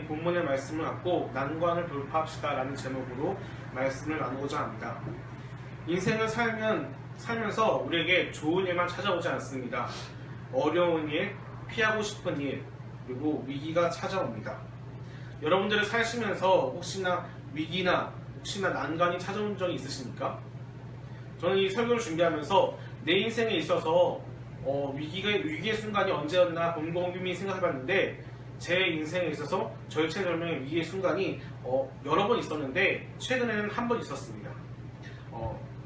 본문의 말씀을 갖고 난관을 돌파합시다 라는 제목으로 말씀을 나누고자 합니다. 인생을 살면서 우리에게 좋은 일만 찾아오지 않습니다. 어려운 일, 피하고 싶은 일, 그리고 위기가 찾아옵니다. 여러분들을 사시면서 혹시나 위기나 혹시나 난관이 찾아온 적이 있으십니까? 저는 이 설교를 준비하면서 내 인생에 있어서 위기의 순간이 언제였나 곰곰이 생각해봤는데 제 인생에 있어서 절체절명의 위기의 순간이 여러 번 있었는데 최근에는 한 번 있었습니다.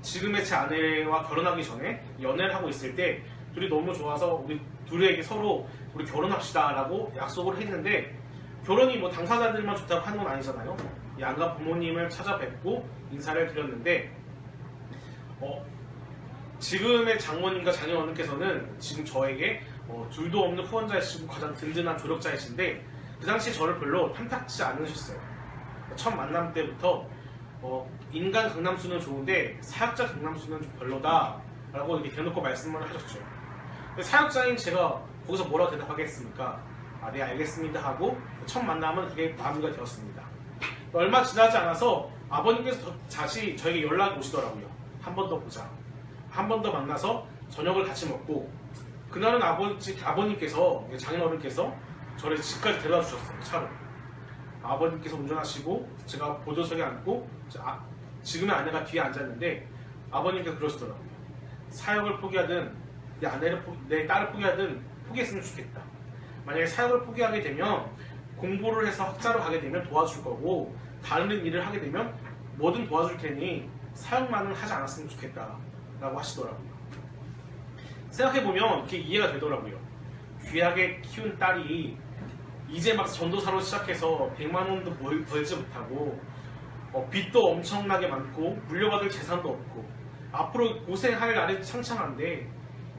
지금의 제 아내와 결혼하기 전에 연애를 하고 있을 때 둘이 너무 좋아서 우리 둘에게 서로 우리 결혼합시다 라고 약속을 했는데, 결혼이 뭐 당사자들만 좋다고 하는 건 아니잖아요. 양가 부모님을 찾아뵙고 인사를 드렸는데 지금의 장모님과 장인어른께서는 지금 저에게 둘도 없는 후원자이시고 가장 든든한 조력자이신데 그 당시 저를 별로 탐탁지 않으셨어요. 첫 만남 때부터 인간 강남수는 좋은데 사역자 강남수는 좀 별로다 라고 이렇게 대놓고 말씀을 하셨죠. 사역자인 제가 거기서 뭐라고 대답하겠습니까? 네 알겠습니다 하고 첫 만남은 그게 마무리가 되었습니다. 얼마 지나지 않아서 아버님께서 다시 저에게 연락이 오시더라고요. 한 번 더 보자, 한 번 더 만나서 저녁을 같이 먹고, 그날은 아버님께서, 장인어른께서 저를 집까지 데려다 주셨어요. 차로. 아버님께서 운전하시고 제가 보조석에 앉고 지금의 아내가 뒤에 앉았는데 아버님께서 그러시더라고요. 사역을 포기하든 내 딸을 포기하든 포기했으면 좋겠다. 만약에 사역을 포기하게 되면 공부를 해서 학자로 가게 되면 도와줄 거고, 다른 일을 하게 되면 뭐든 도와줄 테니 사역만은 하지 않았으면 좋겠다 라고 하시더라고요. 생각해보면 이렇게 이해가 되더라고요. 귀하게 키운 딸이 이제 막 전도사로 시작해서 100만원도 벌지 못하고 빚도 엄청나게 많고 물려받을 재산도 없고 앞으로 고생할 날이 창창한데,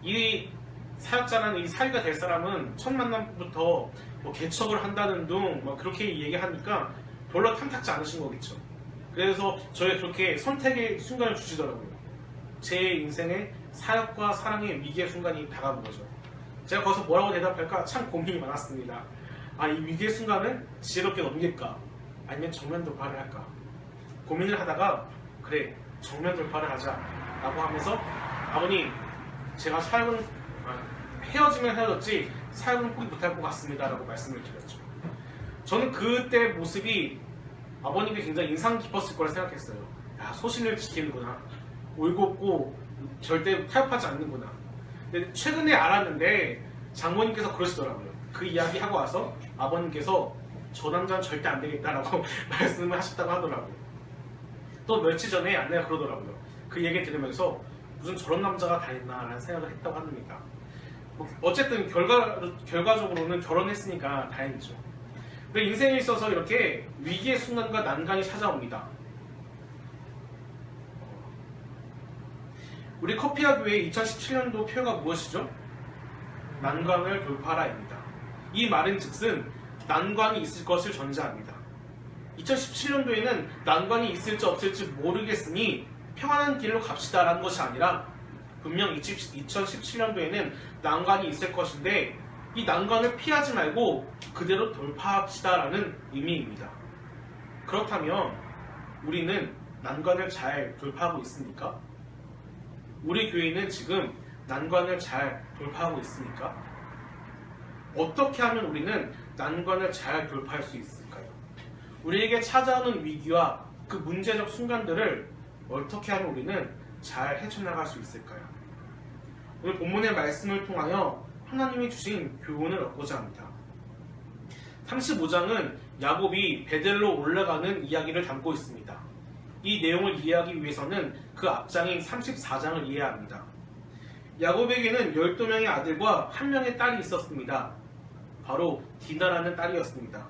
이 사역자라는 이 사위가 될 사람은 첫 만남부터 개척을 한다는 둥 그렇게 얘기하니까 별로 탐탁지 않으신 거겠죠. 그래서 저희 그렇게 선택의 순간을 주시더라고요. 제 인생에 사역과 사랑의 위기의 순간이 다가온 거죠. 제가 거기서 뭐라고 대답할까 참 고민이 많았습니다. 이 위기의 순간을 지혜롭게 넘길까 아니면 정면 돌파를 할까 고민을 하다가, 그래 정면 돌파를 하자 라고 하면서 아버님 제가 사역은 헤어지면 헤어졌지 사역은 포기 못할 것 같습니다 라고 말씀을 드렸죠. 저는 그때 모습이 아버님이 굉장히 인상 깊었을 거라 생각했어요. 소신을 지키는구나, 올곧고 절대 타협하지 않는구나. 근데 최근에 알았는데 장모님께서 그러시더라고요. 그 이야기 하고 와서 아버님께서 저 남자는 절대 안 되겠다라고 말씀을 하셨다고 하더라고요. 또 며칠 전에 아내가 그러더라고요. 그 얘기 들으면서 무슨 저런 남자가 다 있나 라는 생각을 했다고 합니다. 어쨌든 결과적으로는 결혼했으니까 다행이죠. 근데 인생에 있어서 이렇게 위기의 순간과 난간이 찾아옵니다. 우리 커피아 교회 2017년도 표가 무엇이죠? 난관을 돌파하라입니다. 이 말은 즉슨 난관이 있을 것을 전제합니다. 2017년도에는 난관이 있을지 없을지 모르겠으니 평안한 길로 갑시다 라는 것이 아니라 분명 2017년도에는 난관이 있을 것인데 이 난관을 피하지 말고 그대로 돌파합시다 라는 의미입니다. 그렇다면 우리는 난관을 잘 돌파하고 있습니까? 우리 교회는 지금 난관을 잘 돌파하고 있습니까? 어떻게 하면 우리는 난관을 잘 돌파할 수 있을까요? 우리에게 찾아오는 위기와 그 문제적 순간들을 어떻게 하면 우리는 잘 헤쳐나갈 수 있을까요? 오늘 본문의 말씀을 통하여 하나님이 주신 교훈을 얻고자 합니다. 35장은 야곱이 베델로 올라가는 이야기를 담고 있습니다. 이 내용을 이해하기 위해서는 그 앞장인 34장을 이해해야 합니다. 야곱에게는 12명의 아들과 1명의 딸이 있었습니다. 바로 디나라는 딸이었습니다.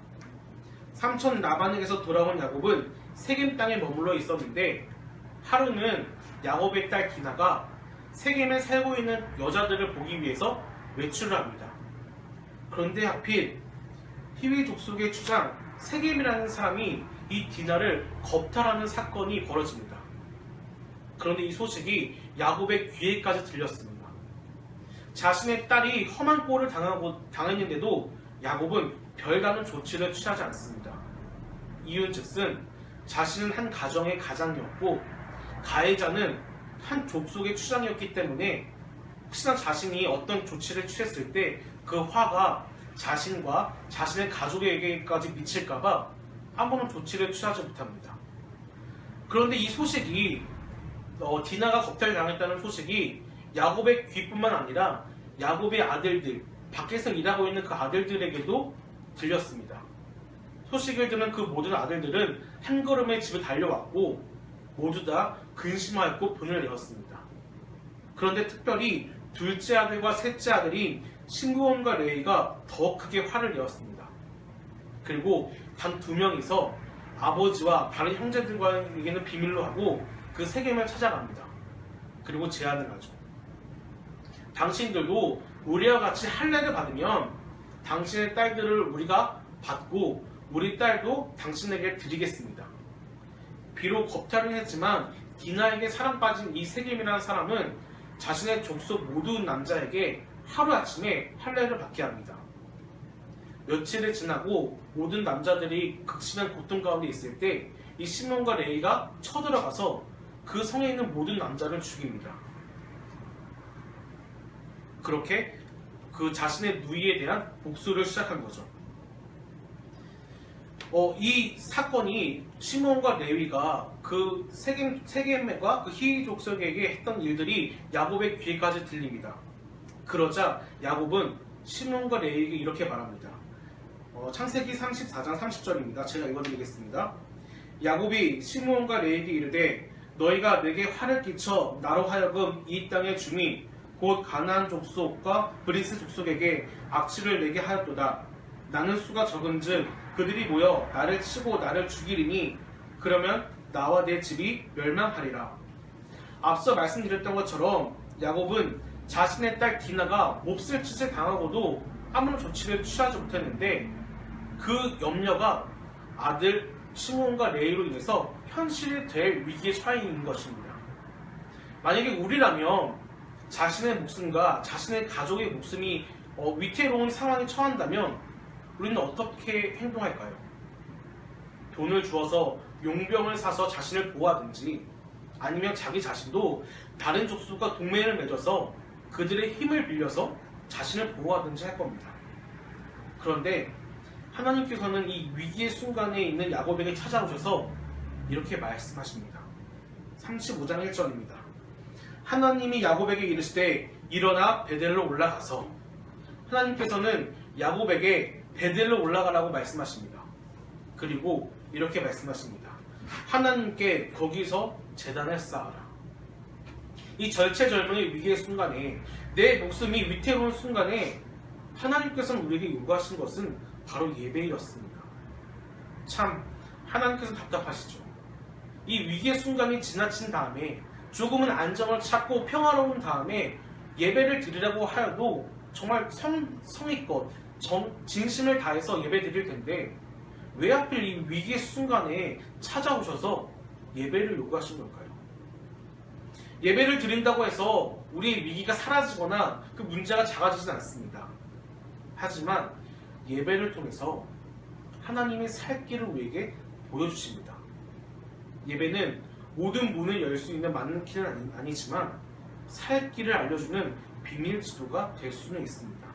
삼촌 라반에게서 돌아온 야곱은 세겜 땅에 머물러 있었는데, 하루는 야곱의 딸 디나가 세겜에 살고 있는 여자들을 보기 위해서 외출을 합니다. 그런데 하필 히위 족속의 주장 세겜이라는 사람이 이 디나를 겁탈하는 사건이 벌어집니다. 그런데 이 소식이 야곱의 귀에까지 들렸습니다. 자신의 딸이 험한 꼴을 당했는데도 야곱은 별다른 조치를 취하지 않습니다. 이윤즉슨 자신은 한 가정의 가장이었고 가해자는 한 족속의 추장이었기 때문에 혹시나 자신이 어떤 조치를 취했을 때 그 화가 자신과 자신의 가족에게까지 미칠까봐 아무런 조치를 취하지 못합니다. 그런데 이 소식이 디나가 겁탈당했다는 소식이 야곱의 귀뿐만 아니라 야곱의 아들들, 밖에서 일하고 있는 그 아들들에게도 들렸습니다. 소식을 들은 그 모든 아들들은 한 걸음에 집에 달려왔고 모두 다 근심하였고 분을 내었습니다. 그런데 특별히 둘째 아들과 셋째 아들인 시므온과 레위가 더 크게 화를 내었습니다. 그리고 단 2명이서 아버지와 다른 형제들과에게는 비밀로 하고 그 세겜을 찾아갑니다. 그리고 제안을 하죠. 당신들도 우리와 같이 할례를 받으면 당신의 딸들을 우리가 받고 우리 딸도 당신에게 드리겠습니다. 비록 겁탈은 했지만 디나에게 사랑빠진 이 세겜이라는 사람은 자신의 족속 모든 남자에게 하루아침에 할례를 받게 합니다. 며칠이 지나고 모든 남자들이 극심한 고통 가운데 있을 때 이 시몬과 레위가 쳐들어가서 그 성에 있는 모든 남자를 죽입니다. 그렇게 그 자신의 누이에 대한 복수를 시작한 거죠. 이 사건이 시몬과 레위가 그 세겜과 그 히위 족속에게 했던 일들이 야곱의 귀에까지 들립니다. 그러자 야곱은 시몬과 레위에게 이렇게 말합니다. 창세기 34장 30절입니다. 제가 읽어드리겠습니다. 야곱이 시므온과 레위에게 이르되 너희가 내게 화를 끼쳐 나로 하여금 이 땅의 주민 곧 가나안 족속과 브리스 족속에게 악취를 내게 하였도다. 나는 수가 적은즉 그들이 모여 나를 치고 나를 죽이리니 그러면 나와 내 집이 멸망하리라. 앞서 말씀드렸던 것처럼 야곱은 자신의 딸 디나가 몹쓸 짓을 당하고도 아무런 조치를 취하지 못했는데 그 염려가 아들 시므온과 레위로 인해서 현실이 될 위기에 처해 있는 것입니다. 만약에 우리라면 자신의 목숨과 자신의 가족의 목숨이 위태로운 상황에 처한다면 우리는 어떻게 행동할까요? 돈을 주어서 용병을 사서 자신을 보호하든지 아니면 자기 자신도 다른 족속과 동맹을 맺어서 그들의 힘을 빌려서 자신을 보호하든지 할 겁니다. 그런데 하나님께서는 이 위기의 순간에 있는 야곱에게 찾아오셔서 이렇게 말씀하십니다. 35장 1절입니다. 하나님이 야곱에게 이르시되 일어나 베델로 올라가서 하나님께서는 야곱에게 베델로 올라가라고 말씀하십니다. 그리고 이렇게 말씀하십니다. 하나님께 거기서 제단을 쌓아라. 이 절체절명의 위기의 순간에 내 목숨이 위태로운 순간에 하나님께서는 우리에게 요구하신 것은 바로 예배였습니다. 참 하나님께서는 답답하시죠. 이 위기의 순간이 지나친 다음에 조금은 안정을 찾고 평화로운 다음에 예배를 드리라고 하여도 정말 성의껏 진심을 다해서 예배 드릴 텐데 왜 하필 이 위기의 순간에 찾아오셔서 예배를 요구하신 걸까요? 예배를 드린다고 해서 우리의 위기가 사라지거나 그 문제가 작아지진 않습니다. 하지만 예배를 통해서 하나님의 살 길을 우리에게 보여주십니다. 예배는 모든 문을 열 수 있는 맞는 길은 아니지만 살 길을 알려주는 비밀 지도가 될 수는 있습니다.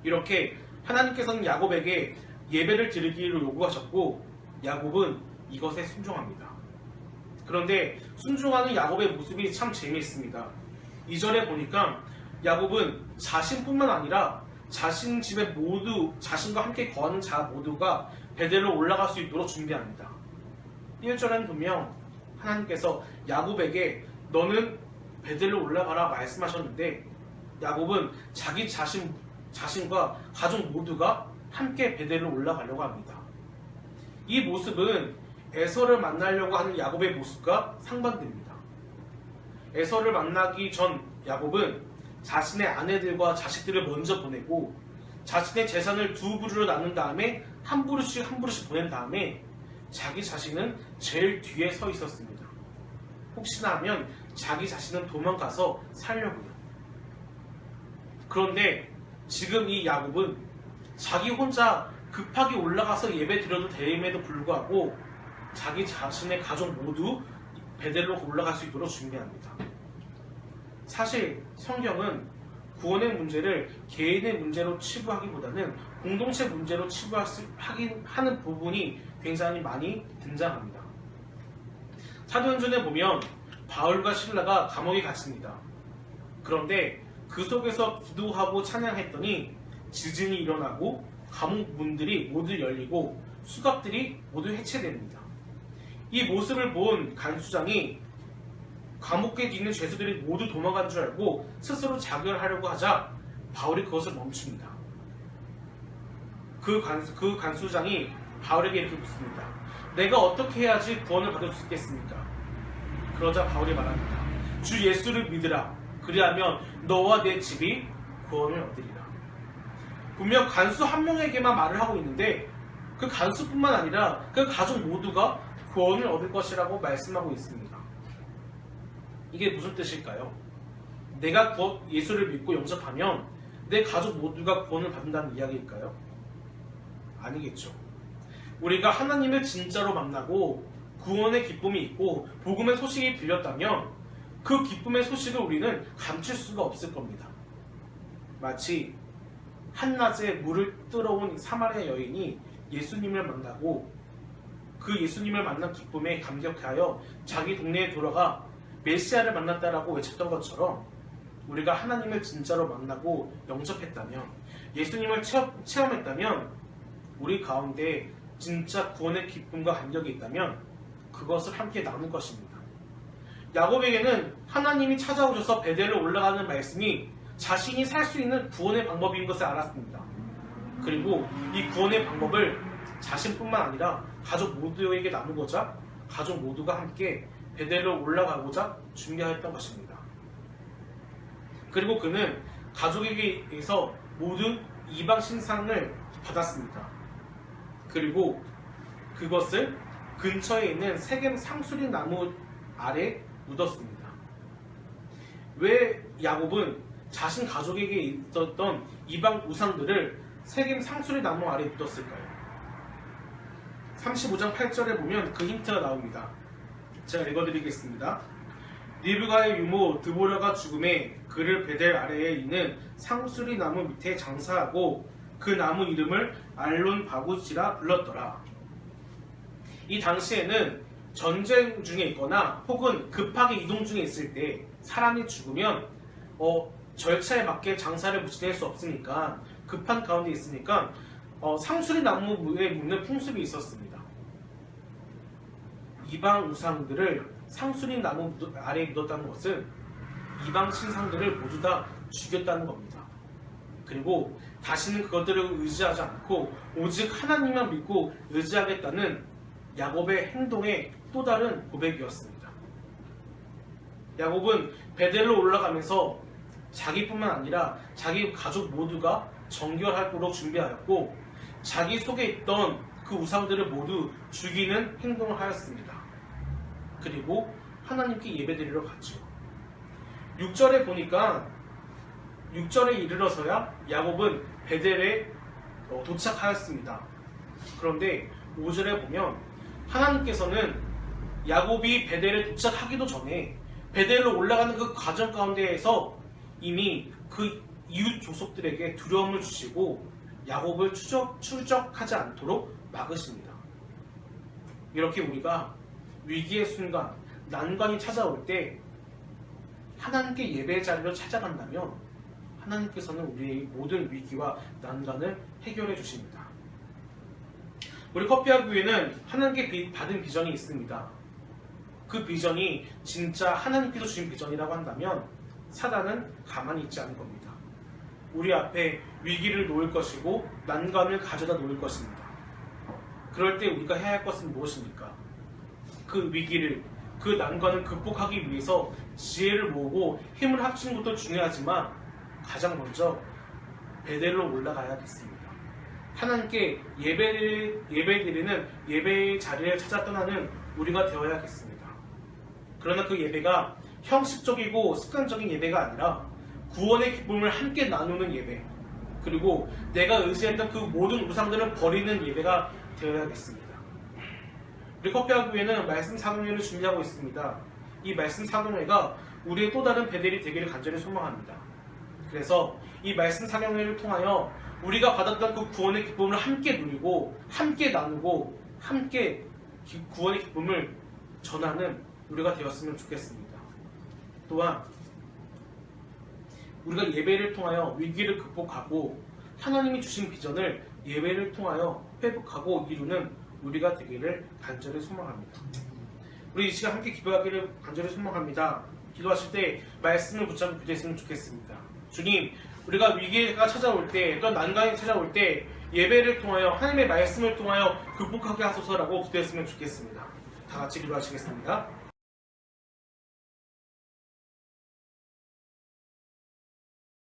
이렇게 하나님께서는 야곱에게 예배를 드리기를 요구하셨고 야곱은 이것에 순종합니다. 그런데 순종하는 야곱의 모습이 참 재미있습니다. 2절에 보니까 야곱은 자신뿐만 아니라 자신 집에 모두 자신과 함께 거하는 자 모두가 베델로 올라갈 수 있도록 준비합니다. 1절에는 분명 하나님께서 야곱에게 너는 베델로 올라가라 말씀하셨는데 야곱은 자기 자신과 가족 모두가 함께 베델로 올라가려고 합니다. 이 모습은 에서를 만나려고 하는 야곱의 모습과 상반됩니다. 에서를 만나기 전 야곱은 자신의 아내들과 자식들을 먼저 보내고 자신의 재산을 두 부류로 나눈 다음에 한 부류씩 보낸 다음에 자기 자신은 제일 뒤에 서 있었습니다. 혹시나 하면 자기 자신은 도망가서 살려고요. 그런데 지금 이 야곱은 자기 혼자 급하게 올라가서 예배 드려도 됨에도 불구하고 자기 자신의 가족 모두 베델로 올라갈 수 있도록 준비합니다. 사실 성경은 구원의 문제를 개인의 문제로 치부하기보다는 공동체 문제로 치부하는 부분이 굉장히 많이 등장합니다. 사도행전에 보면 바울과 실라가 감옥에 갇힙니다. 그런데 그 속에서 기도하고 찬양했더니 지진이 일어나고 감옥 문들이 모두 열리고 수갑들이 모두 해체됩니다. 이 모습을 본 간수장이 감옥에 있는 죄수들이 모두 도망간 줄 알고 스스로 자결하려고 하자 바울이 그것을 멈춥니다. 그 간수장이 바울에게 이렇게 묻습니다. 내가 어떻게 해야지 구원을 받을 수 있겠습니까? 그러자 바울이 말합니다. 주 예수를 믿으라. 그리하면 너와 내 집이 구원을 얻으리라. 분명 간수 한 명에게만 말을 하고 있는데 그 간수뿐만 아니라 그 가족 모두가 구원을 얻을 것이라고 말씀하고 있습니다. 이게 무슨 뜻일까요? 내가 예수를 믿고 영접하면 내 가족 모두가 구원을 받는다는 이야기일까요? 아니겠죠. 우리가 하나님을 진짜로 만나고 구원의 기쁨이 있고 복음의 소식이 들렸다면 그 기쁨의 소식을 우리는 감출 수가 없을 겁니다. 마치 한낮에 물을 뜨러온 사마리아 여인이 예수님을 만나고 그 예수님을 만난 기쁨에 감격하여 자기 동네에 돌아가 메시아를 만났다라고 외쳤던 것처럼 우리가 하나님을 진짜로 만나고 영접했다면 예수님을 체험했다면 우리 가운데 진짜 구원의 기쁨과 감격이 있다면 그것을 함께 나눌 것입니다. 야곱에게는 하나님이 찾아오셔서 베델로 올라가는 말씀이 자신이 살 수 있는 구원의 방법인 것을 알았습니다. 그리고 이 구원의 방법을 자신뿐만 아니라 가족 모두에게 나누고자 가족 모두가 함께 베델로 올라가고자 준비하였던 것입니다. 그리고 그는 가족에게서 모든 이방 신상을 받았습니다. 그리고 그것을 근처에 있는 세겜 상수리 나무 아래 묻었습니다. 왜 야곱은 자신 가족에게 있었던 이방 우상들을 세겜 상수리 나무 아래 묻었을까요? 35장 8절에 보면 그 힌트가 나옵니다. 제가 읽어드리겠습니다. 리브가의 유모 드보라가 죽음에 그를 베델 아래에 있는 상수리 나무 밑에 장사하고 그 나무 이름을 알론 바구지라 불렀더라. 이 당시에는 전쟁 중에 있거나 혹은 급하게 이동 중에 있을 때 사람이 죽으면 절차에 맞게 장사를 지낼 수 없으니까 급한 가운데 있으니까 상수리 나무에 묻는 풍습이 있었습니다. 이방 우상들을 상수리 나무 아래에 묻었다는 것은 이방 신상들을 모두 다 죽였다는 겁니다. 그리고 다시는 그것들을 의지하지 않고 오직 하나님만 믿고 의지하겠다는 야곱의 행동의 또 다른 고백이었습니다. 야곱은 베델로 올라가면서 자기뿐만 아니라 자기 가족 모두가 정결하도록 준비하였고 자기 속에 있던 그 우상들을 모두 죽이는 행동을 하였습니다. 그리고 하나님께 예배드리러 갔죠. 6절에 보니까 6절에 이르러서야 야곱은 베델에 도착하였습니다. 그런데 5절에 보면 하나님께서는 야곱이 베델에 도착하기도 전에 베델로 올라가는 그 과정 가운데에서 이미 그 이웃 족속들에게 두려움을 주시고 야곱을 추적하지 않도록 막으십니다. 이렇게 우리가 위기의 순간, 난관이 찾아올 때 하나님께 예배의 자리로 찾아간다면 하나님께서는 우리의 모든 위기와 난관을 해결해 주십니다. 우리 커피와 교회는 하나님께 받은 비전이 있습니다. 그 비전이 진짜 하나님께서 주신 비전이라고 한다면 사단은 가만히 있지 않을 겁니다. 우리 앞에 위기를 놓을 것이고 난관을 가져다 놓을 것입니다. 그럴 때 우리가 해야 할 것은 무엇입니까? 그 위기를, 그 난관을 극복하기 위해서 지혜를 모으고 힘을 합치는 것도 중요하지만 가장 먼저 베델로 올라가야겠습니다. 하나님께 예배드리는 예배의 자리를 찾아 떠나는 우리가 되어야겠습니다. 그러나 그 예배가 형식적이고 습관적인 예배가 아니라 구원의 기쁨을 함께 나누는 예배, 그리고 내가 의지했던 그 모든 우상들을 버리는 예배가 되어야겠습니다. 우리 커피와 교회는 말씀 사경회를 준비하고 있습니다. 이 말씀 사경회가 우리의 또 다른 베델이 되기를 간절히 소망합니다. 그래서 이 말씀 사경회를 통하여 우리가 받았던 그 구원의 기쁨을 함께 누리고 함께 나누고 함께 구원의 기쁨을 전하는 우리가 되었으면 좋겠습니다. 또한 우리가 예배를 통하여 위기를 극복하고 하나님이 주신 비전을 예배를 통하여 회복하고 이루는 우리가 되기를 간절히 소망합니다. 우리 이 시간 함께 기도하기를 간절히 소망합니다. 기도하실 때 말씀을 붙잡고 기도했으면 좋겠습니다. 주님, 우리가 위기가 찾아올 때, 또 난관이 찾아올 때 예배를 통하여 하나님의 말씀을 통하여 극복하게 하소서라고 기도했으면 좋겠습니다. 다 같이 기도하시겠습니다.